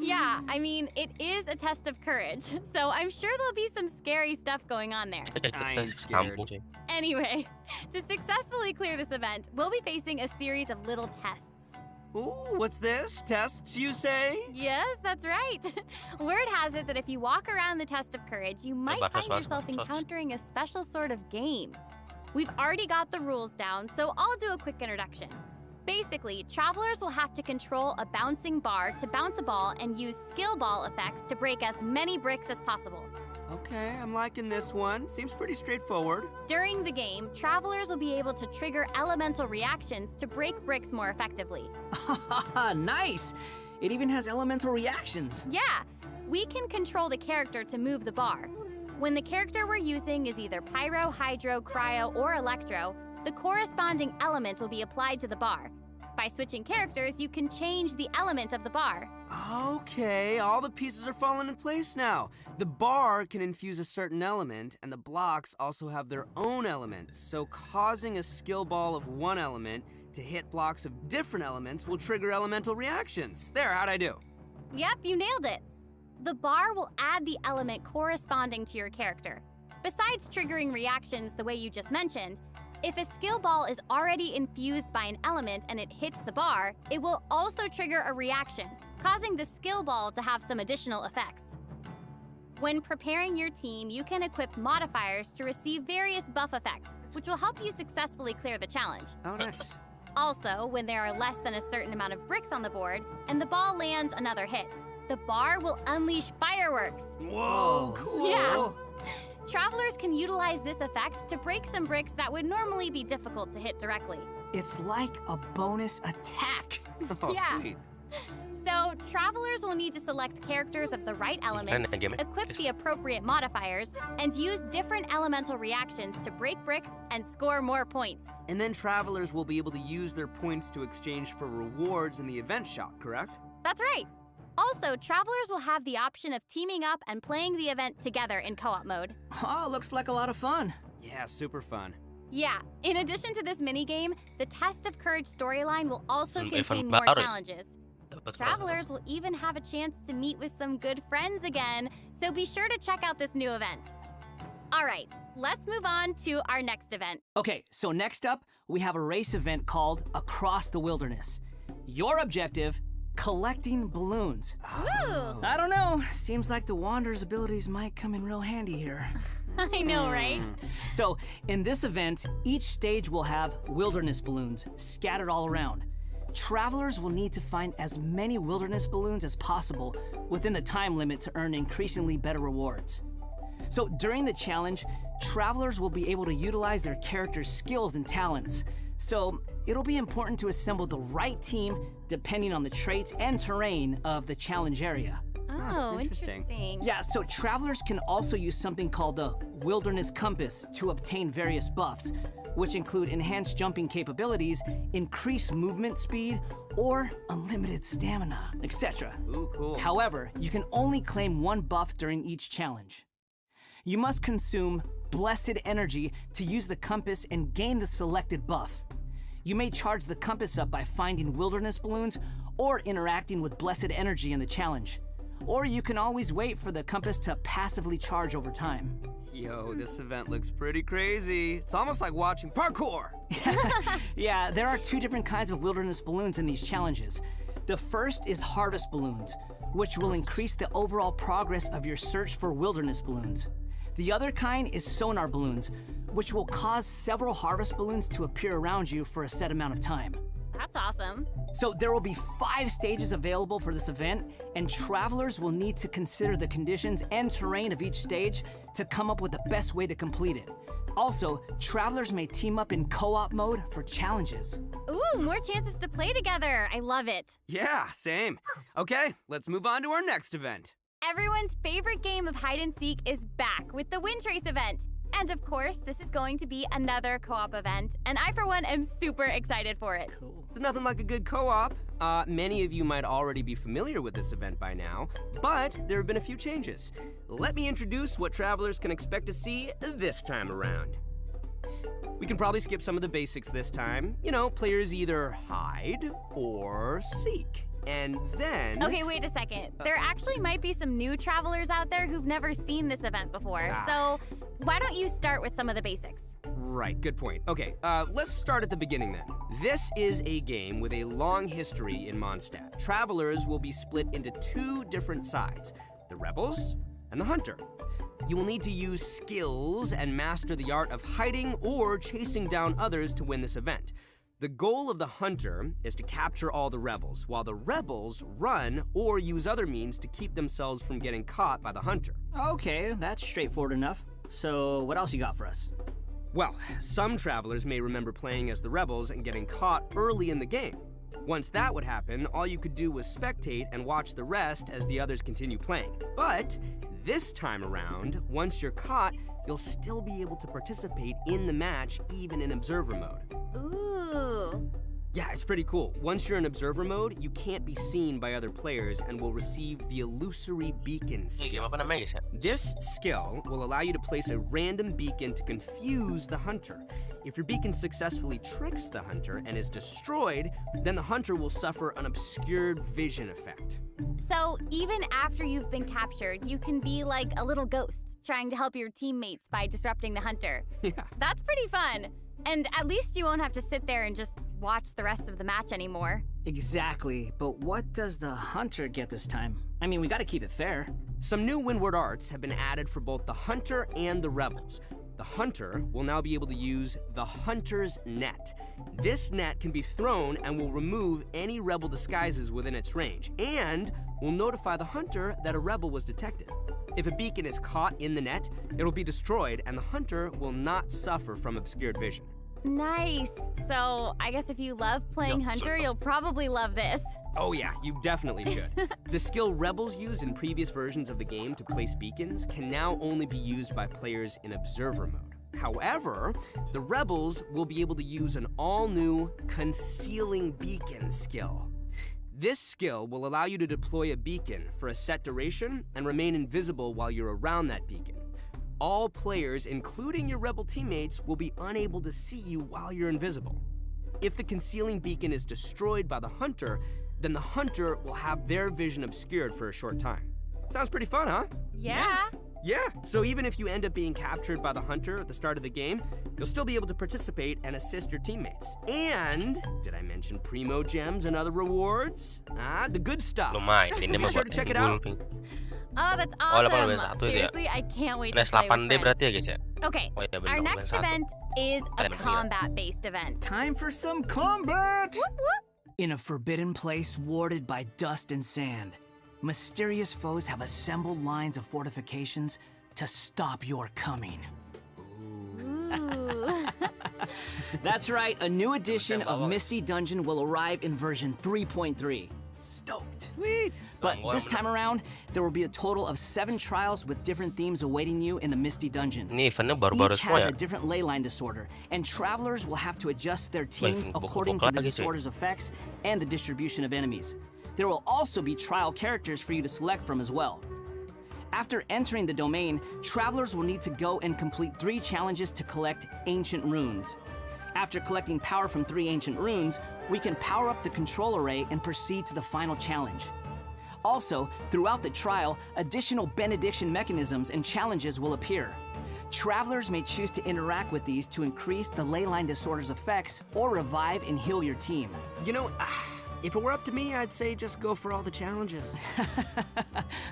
Yeah, I mean, it is a test of courage, so I'm sure there'll be some scary stuff going on there. I ain't scared. Anyway, to successfully clear this event, we'll be facing a series of little tests. Ooh, what's this? Tests, you say? Yes, that's right. Word has it that if you walk around the test of courage, you might find yourself encountering a special sort of game. We've already got the rules down, so I'll do a quick introduction. Basically, travelers will have to control a bouncing bar to bounce a ball and use skill ball effects to break as many bricks as possible. Okay, I'm liking this one. Seems pretty straightforward. During the game, travelers will be able to trigger elemental reactions to break bricks more effectively. Nice! It even has elemental reactions. Yeah, we can control the character to move the bar. When the character we're using is either pyro, hydro, cryo, or electro, the corresponding element will be applied to the bar. By switching characters, you can change the element of the bar. Okay, all the pieces are falling in place now. The bar can infuse a certain element, and the blocks also have their own elements, so causing a skill ball of one element to hit blocks of different elements will trigger elemental reactions. There, how'd I do? Yep, you nailed it. The bar will add the element corresponding to your character. Besides triggering reactions the way you just mentioned, if a skill ball is already infused by an element and it hits the bar, it will also trigger a reaction, causing the skill ball to have some additional effects. When preparing your team, you can equip modifiers to receive various buff effects, which will help you successfully clear the challenge. Oh, nice. Also, when there are less than a certain amount of bricks on the board and the ball lands another hit, the bar will unleash fireworks. Whoa, cool. Yeah. Travelers can utilize this effect to break some bricks that would normally be difficult to hit directly. It's like a bonus attack. Oh, Yeah. sweet. So, travelers will need to select characters of the right element, equip the appropriate modifiers, and use different elemental reactions to break bricks and score more points. And then travelers will be able to use their points to exchange for rewards in the event shop, correct? That's right. Also, travelers will have the option of teaming up and playing the event together in co-op mode. Oh, looks like a lot of fun. Yeah, super fun. Yeah, in addition to this minigame, the Test of Courage storyline will also contain more challenges. Travelers will even have a chance to meet with some good friends again, so be sure to check out this new event. All right, let's move on to our next event. Okay, so next up, we have a race event called Across the Wilderness. Your objective, collecting balloons. Woo! I don't know, seems like the Wanderer's abilities might come in real handy here. I know, right? So, in this event, each stage will have wilderness balloons scattered all around. Travelers will need to find as many wilderness balloons as possible within the time limit to earn increasingly better rewards. So during the challenge, travelers will be able to utilize their character's skills and talents. So it'll be important to assemble the right team depending on the traits and terrain of the challenge area. Oh, interesting. Yeah, so travelers can also use something called the Wilderness Compass to obtain various buffs, which include enhanced jumping capabilities, increased movement speed, or unlimited stamina, etc. Ooh, cool. However, you can only claim one buff during each challenge. You must consume Blessed Energy to use the compass and gain the selected buff. You may charge the compass up by finding wilderness balloons or interacting with Blessed Energy in the challenge. Or you can always wait for the compass to passively charge over time. Yo, this event looks pretty crazy. It's almost like watching parkour. Yeah, there are two different kinds of wilderness balloons in these challenges. The first is harvest balloons, which will increase the overall progress of your search for wilderness balloons. The other kind is sonar balloons, which will cause several harvest balloons to appear around you for a set amount of time. That's awesome. So there will be 5 stages available for this event, and travelers will need to consider the conditions and terrain of each stage to come up with the best way to complete it. Also, travelers may team up in co-op mode for challenges. Ooh, more chances to play together. I love it. Yeah, same. Okay, let's move on to our next event. Everyone's favorite game of hide and seek is back with the Wind Trace event. And of course, this is going to be another co-op event, and I, for one, am super excited for it. Cool. There's nothing like a good co-op. Many of you might already be familiar with this event by now, but there have been a few changes. Let me introduce what travelers can expect to see this time around. We can probably skip some of the basics this time. You know, players either hide or seek. And then... Okay, wait a second. There actually might be some new travelers out there who've never seen this event before. So why don't you start with some of the basics? Right, good point. Okay, let's start at the beginning then. This is a game with a long history in Mondstadt. Travelers will be split into two different sides, the rebels and the hunter. You will need to use skills and master the art of hiding or chasing down others to win this event. The goal of the hunter is to capture all the rebels, while the rebels run or use other means to keep themselves from getting caught by the hunter. Okay, that's straightforward enough. So what else you got for us? Well, some travelers may remember playing as the rebels and getting caught early in the game. Once that would happen, all you could do was spectate and watch the rest as the others continue playing. But this time around, once you're caught, you'll still be able to participate in the match even in observer mode. Ooh. Yeah, it's pretty cool. Once you're in observer mode, you can't be seen by other players and will receive the illusory beacon skill. This skill will allow you to place a random beacon to confuse the hunter. If your beacon successfully tricks the hunter and is destroyed, then the hunter will suffer an obscured vision effect. So even after you've been captured, you can be like a little ghost, trying to help your teammates by disrupting the hunter. Yeah. That's pretty fun. And at least you won't have to sit there and just watch the rest of the match anymore. Exactly, but what does the hunter get this time? I mean, we gotta keep it fair. Some new windward arts have been added for both the hunter and the rebels. The hunter will now be able to use the hunter's net. This net can be thrown and will remove any rebel disguises within its range, and will notify the hunter that a rebel was detected. If a beacon is caught in the net, it'll be destroyed and the hunter will not suffer from obscured vision. Nice. So I guess if you love playing Hunter, you'll probably love this. Oh yeah, you definitely should. The skill rebels used in previous versions of the game to place beacons can now only be used by players in observer mode. However, the rebels will be able to use an all-new concealing beacon skill. This skill will allow you to deploy a beacon for a set duration and remain invisible while you're around that beacon. All players, including your rebel teammates, will be unable to see you while you're invisible. If the concealing beacon is destroyed by the hunter, then the hunter will have their vision obscured for a short time. Sounds pretty fun, huh? Yeah. Yeah, so even if you end up being captured by the hunter at the start of the game, you'll still be able to participate and assist your teammates. And, did I mention primo gems and other rewards? The good stuff. Lumayan, ini Be mah sure buat to check it gul, out. Ping. Oh, that's Oh, 881 awesome. itu ya? Seriously, I can't wait to NES play 8 with D friends. berarti ya guys ya? Okay, Oh iya, our belum, next yang 1. event is a Ada yang combat-based event. Time for some combat! Whoop, whoop. In a forbidden place warded by dust and sand, mysterious foes have assembled lines of fortifications to stop your coming. Ooh. That's right, a new edition of Misty Dungeon will arrive in version 3.3. Stoked. Sweet. But this time around, there will be a total of 7 trials with different themes awaiting you in the Misty Dungeon. Ini eventnya baru-baru Each semua has ya? a different ley line disorder, and travelers will have to adjust their teams Waifu according buku to the lagi, cuy. disorder's effects and the distribution of enemies. There will also be trial characters for you to select from as well. After entering the domain, travelers will need to go and complete 3 challenges to collect ancient runes. After collecting power from 3 ancient runes, we can power up the control array and proceed to the final challenge. Also, throughout the trial, additional benediction mechanisms and challenges will appear. Travelers may choose to interact with these to increase the ley line disorder's effects or revive and heal your team. You know, if it were up to me, I'd say just go for all the challenges.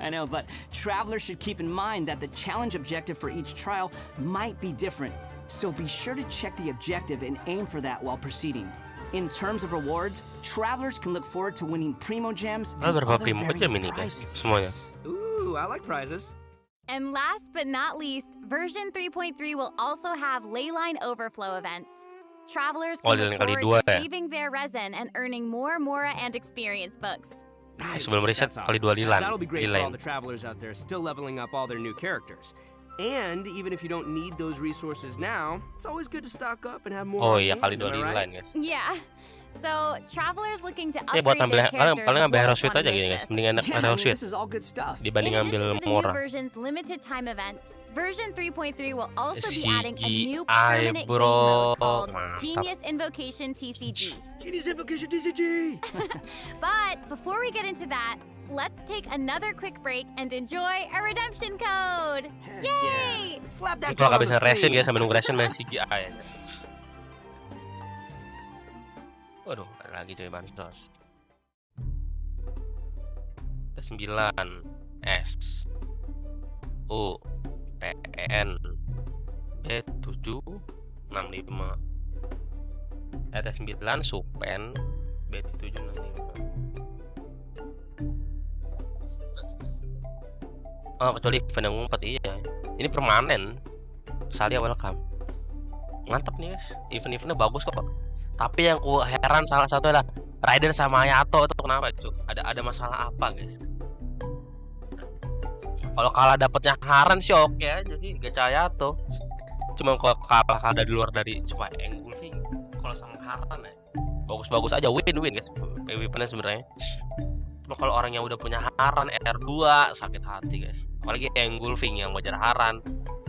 I know, but travelers should keep in mind that the challenge objective for each trial might be different, so be sure to check the objective and aim for that while proceeding. In terms of rewards, travelers can look forward to winning primo gems and Berapa other primo various gem ini guys? prizes. Semuanya. Ooh, I like prizes. And last but not least, version 3.3 will also have leyline overflow events. Travelers Oh, can look lain kali forward to 2 ya? saving their resin and earning more Mora and experience books. Nice. Sebelum reset, That's kali 2 lilan. That'll be great for all Lilan. the travelers out there still leveling up all their new characters. And even if you don't need those resources now, it's always good to stock up and have more. Oh on iya, hand, kali 2 am I right? lilan guys. Yeah. So, travelers looking to Buat upgrade ambil their characters paling ambil hero won't suit wanna aja miss gini guys. this. Mendingan Yeah, hero suit this is all good stuff. dibanding In ambil addition to the new murah. version's limited time events, version 3.3 will also be CGI, adding a new permanent game bro. mode called Mantap. Genius Invocation TCG. Genius Invocation TCG! But before we get into that, let's take another quick break and enjoy a redemption code. Heck Yay! Slap that Itu code on kehabisan the resin screen. guys, sambil nunggu resin main CGI. Waduh, ada lagi coy bansos. Ke-9 S U P N B765 T9 Supen B765. Oh, kecuali event yang ngumpet, iya. Ini permanen. Salia welcome. Mantap nih guys, event-eventnya bagus kok. Tapi yang ku heran salah satu adalah Raiden sama Yato itu kenapa itu? Ada masalah apa guys? Kalau kalah dapatnya Haran sih oke aja sih, gacha Yato. Cuma kalau kalah ada di luar dari coba engulfing. Kalau sama Haran ya bagus-bagus aja, win-win guys. PvP-nya sebenarnya. Cuma kalau orang yang udah punya Haran R2 sakit hati guys. Apalagi engulfing yang wajar Haran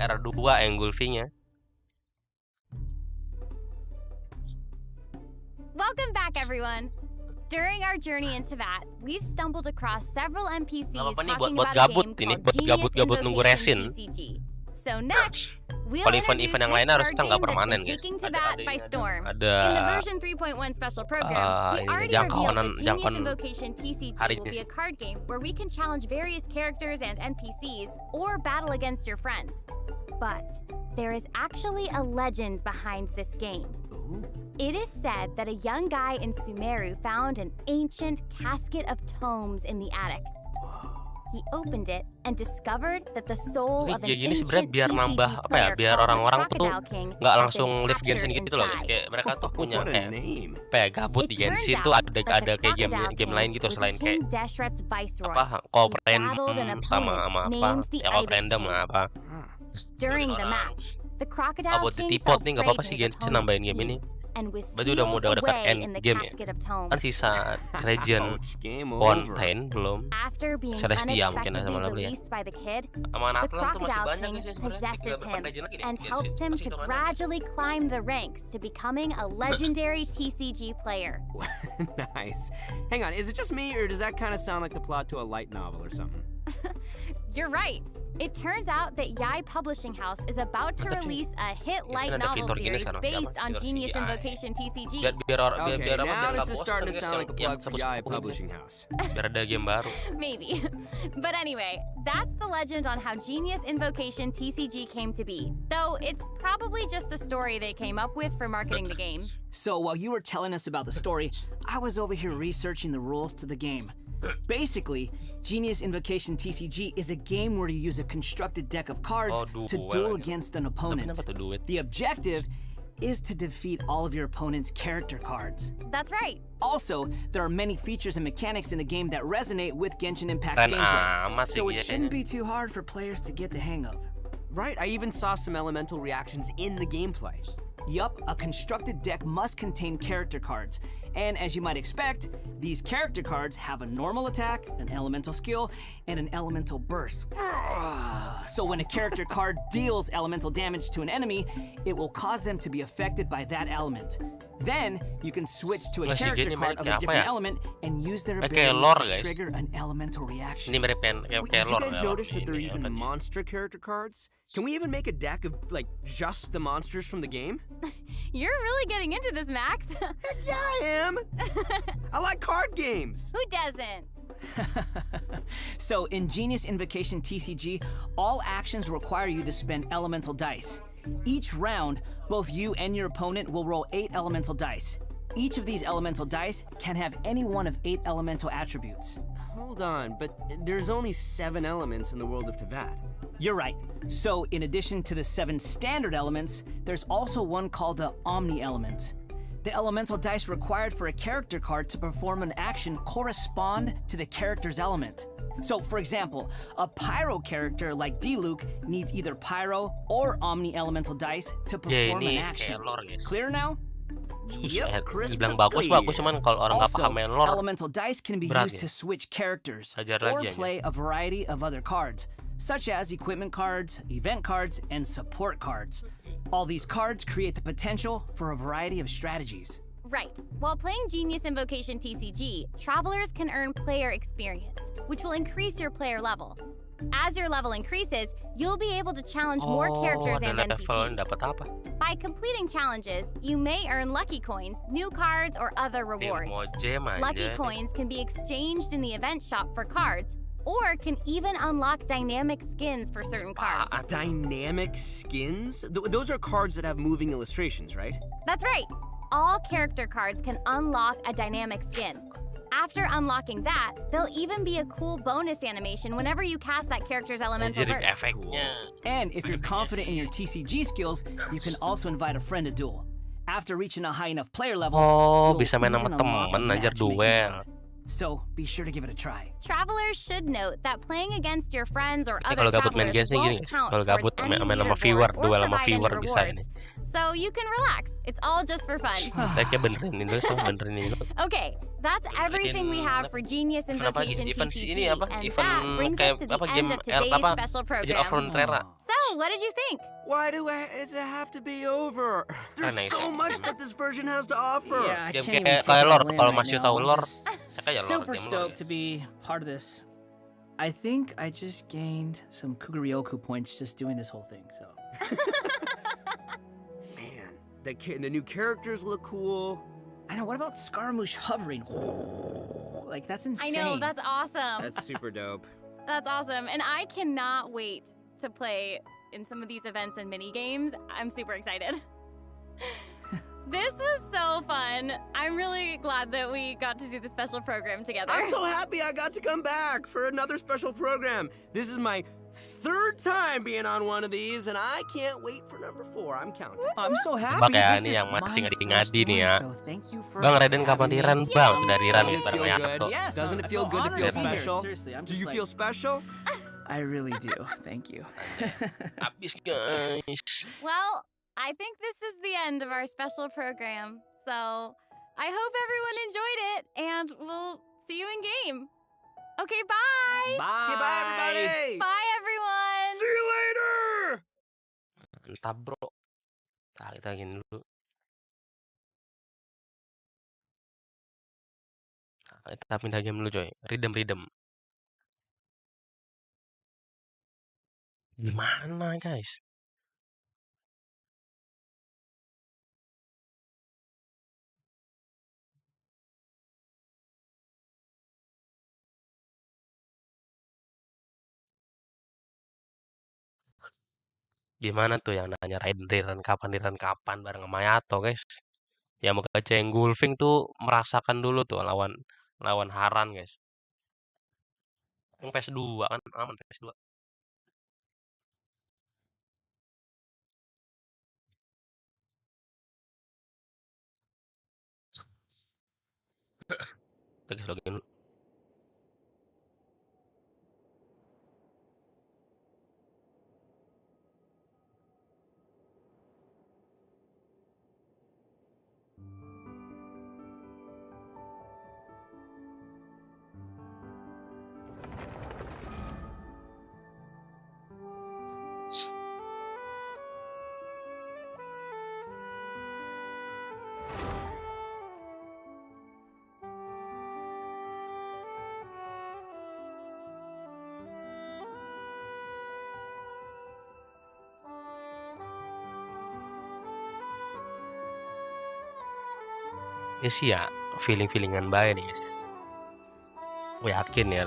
R2 engulfingnya. Welcome back, everyone. During our journey into VAT, we've stumbled across several NPCs Apa nih talking buat about a gabut game ini, called buat Genius gabut-gabut nunggu Invocation resin. TCG. So next, we'll Kalau introduce event-event yang this lainnya harusnya card nggak game that's permanen been guys. taking to VAT by storm. Ada In the version 3.1 special program, we ini already jangkauan revealed that Genius jangkauan Invocation TCG hari will ini be a sih. card game where we can challenge various characters and NPCs or battle against your friends. But there is actually a legend behind this game. It is said that a young guy in Sumeru found an ancient casket of tomes in the attic. He opened it and discovered that the soul Ini of an kayak gini ancient sebenarnya biar TCG nambah apa ya, player biar called the orang-orang tuh Crocodile King nggak had langsung been live Genshin captured gitu loh guys. inside. Kayak mereka tuh punya What a kayak name. apa ya, gabut di It turns Genshin tuh out ada that the kayak game Crocodile game King lain gitu was selain kayak King Deshret's viceroy. apa co-op He battled an random sama opponent apa named the ya co-op Ibis random King. lah apa. During the orang. match, the Crocodile Buat di King tipot fell nih nggak prey apa-apa to sih his Genshin opponent's nambahin game scheme ini. and was Berarti udah mau sealed dekat away end in the game ya. casket of tomes. Kan sisa Region Ouch, game over. Fontaine belum. After being Celestia mungkin unexpectedly sama lebih ya. released by the kid, Sama the Natlan tuh masih Crocodile banyak King guys ya sebenarnya. possesses Tinggal berapa him region lagi nih and Genshin. helps him Masih to hitungan aja. gradually climb the ranks to becoming a legendary TCG player. Nice. Hang on, is it just me, or does that kind of sound like the plot to a light novel or something? You're right. It turns out that Yai Publishing House is about to Mantap, cuy. release a hit light ada novel fitur gini series sekarang, based siapa? on Fitur Genius CGI. Invocation TCG. Okay, now biar this nggak is starting to bosan, sound like a guys, plug for Yai sepupu-sepupu ini. Publishing House. Biar ada game baru. Maybe. But anyway, that's the legend on how Genius Invocation TCG came to be. Though it's probably just a story they came up with for marketing the game. So while you were telling us about the story, I was over here researching the rules to the game. Basically, Genius Invocation TCG is a game where you use a constructed deck of cards to duel against an opponent. Kenapa tuh duit? The objective is to defeat all of your opponent's character cards. That's right. Also, there are many features and mechanics in the game that resonate with Genshin Impact's Keren gameplay, amat sih so it kayaknya. shouldn't be too hard for players to get the hang of. Right, I even saw some elemental reactions in the gameplay. Yup, a constructed deck must contain character cards. And as you might expect, these character cards have a normal attack, an elemental skill, and an elemental burst. So when a character card deals elemental damage to an enemy, it will cause them to be affected by that element. Then you can switch to a Nggak sih, character dia card mirip of kayak a apa different ya? element and use their Kayak abilities lore, to guys. trigger an elemental reaction. Ini mirip kayak Wait, kayak did you lore guys ya, notice that ini there are ya, even tadi. monster character cards? Can we even make a deck of, like, just the monsters from the game? You're really getting into this, Max. Heck yeah, I am! I like card games! Who doesn't? So in Genius Invocation TCG, all actions require you to spend elemental dice. Each round, both you and your opponent will roll 8 elemental dice. Each of these elemental dice can have any one of 8 elemental attributes. Hold on, but there's only 7 elements in the world of Teyvat. You're right. So in addition to the 7 standard elements, there's also one called the Omni element. The elemental dice required for a character card to perform an action correspond to the character's element. So, for example, a Pyro character like D-Luke needs either Pyro or Omni elemental dice to perform an ini action. kayak lore guys. Clear now? Yep, Dibilang crystal bagus clear. cuman kalau orang nggak Also, paham main lore, elemental dice can be berat used ya. to switch characters Ajar or lagi aja. play a variety of other cards, such as equipment cards, event cards, and support cards. All these cards create the potential for a variety of strategies. Right. While playing Genius Invocation TCG, travelers can earn player experience, which will increase your player level. As your level increases, you'll be able to challenge more characters ada and level NPCs. dapat apa? By completing challenges, you may earn lucky coins, new cards, or other rewards. Mau gem Lucky aja. coins can be exchanged in the event shop for cards, or can even unlock dynamic skins for certain cards. Dynamic skins? Those are cards that have moving illustrations, right? That's right. All character cards can unlock a dynamic skin. After unlocking that, there'll even be a cool bonus animation whenever you cast that character's elemental Anjir, burst. efeknya. And if you're confident in your TCG skills, you can also invite a friend to duel. After reaching a high enough player level, Oh, you'll bisa main sama even unlock a temen anjir matchmaking duel. mode. So be sure to give it a try. Travelers should note that playing against your friends or Ini other kalau gabut main travelers Genshin gini, won't guys. count Kalau gabut towards any main sama leaderboards viewer, or duel sama provide any viewer bisa rewards. ini. So you can relax. It's all just for fun. Tagnya benerin dulu, sama benerin ini dulu. Okay, that's everything we have for Genius Event apa, Invocation event TCG, ini apa? and Event that brings kayak us to the apa, end game of today's apa? special Legend of program. Runeterra. So, what did you think? Why does it have to be over? There's Aneh, so sih. much that this version has to offer. Yeah, I Game can't kayak even take it lore, all in kalau right masih now. tahu I'm lore, just kayak lore, super game lore, stoked guys. to be part of this. I think I just gained some Kuguryoku points just doing this whole thing. So Man, the new characters look cool. I know. What about Scaramouche hovering? Like that's I insane. know, that's awesome. That's super dope. That's awesome. And I cannot wait to play in some of these events and mini games. I'm super excited. This was so fun. I'm really glad that we got to do the special program together. I'm so happy I got to come back for another special program. This is my third time being on one of these, and I can't wait for number 4. I'm counting. I'm so Tebak happy. ya, This ini is yang masih my ngadi-ngadi first nih one, ya. so thank you for Bang Raiden kapan having di me. run bang? Udah di run Doesn't guys it bareng feel ya good? tuh. Yes, Doesn't it I feel good to honored feel to be here. special? Seriously, I'm Do just you like, feel special? I really do. Thank you. Habis guys. Well, I think this is the end of our special program. So I hope everyone enjoyed it, and we'll see you in game. Okay, bye. Bye. Okay, bye everybody. Bye, everyone. See you later. Mantap bro. Kita gini dulu. Kita pindah game dulu coy. Redeem. Gimana guys? Gimana tuh yang nanya Raiden kapan bareng sama Yato guys? Yang mau ke Gulfing tuh merasakan dulu tuh lawan Haran guys. Yang PS2 kan aman PS2. Oke, login dulu. Ini sih ya feeling-feelingan baik nih guys. Gue yakin ya